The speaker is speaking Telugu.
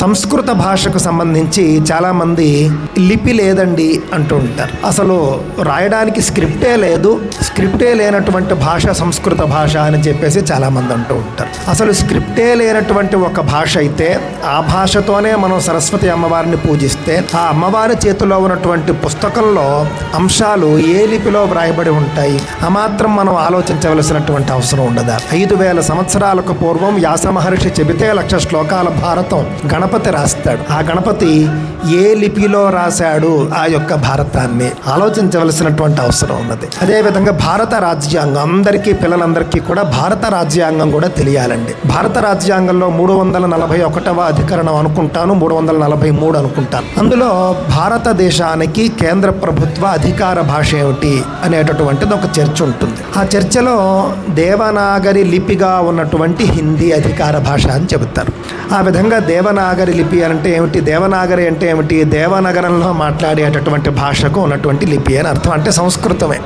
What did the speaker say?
సంస్కృత భాషకు సంబంధించి చాలామంది లిపి లేదండి అంటూ ఉంటారు. అసలు రాయడానికి స్క్రిప్టే లేనటువంటి భాష సంస్కృత భాష అని చెప్పేసి చాలామంది అంటూ ఉంటారు. అసలు స్క్రిప్టే లేనటువంటి ఒక భాష అయితే ఆ భాషతోనే మనం సరస్వతి అమ్మవారిని పూజిస్తే ఆ అమ్మవారి చేతిలో ఉన్నటువంటి పుస్తకంలో అంశాలు ఏ లిపిలో వ్రాయబడి ఉంటాయి ఆ మాత్రం మనం ఆలోచించవలసినటువంటి అవసరం ఉండదా? 5000 సంవత్సరాలకు పూర్వం వ్యాస మహర్షి చెబితే 1,00,000 శ్లోకాల భారతం గణపతి రాస్తాడు. ఆ గణపతి ఏ లిపిలో రాశాడు ఆ యొక్క భారతాన్ని ఆలోచించవలసినటువంటి అవసరం ఉన్నది. అదేవిధంగా భారత రాజ్యాంగం పిల్లలందరికీ కూడా భారత రాజ్యాంగం కూడా తెలియాలండి. భారత రాజ్యాంగంలో 341వ అధికరణం అనుకుంటాను, 343 అనుకుంటాను. అందులో భారతదేశానికి కేంద్ర ప్రభుత్వ అధికార భాష ఏమిటి అనేటటువంటిది ఒక చర్చ ఉంటుంది. ఆ చర్చలో దేవనాగరి లిపిగా ఉన్నటువంటి హిందీ అధికార భాష అని చెబుతారు. ఆ విధంగా దేవనాగరి లిపి అంటే ఏమిటి, దేవనాగరి అంటే ఏమిటి, దేవనగరంలో మాట్లాడేటటువంటి భాషకు ఉన్నటువంటి లిపి అని అర్థం. అంటే సంస్కృతమే.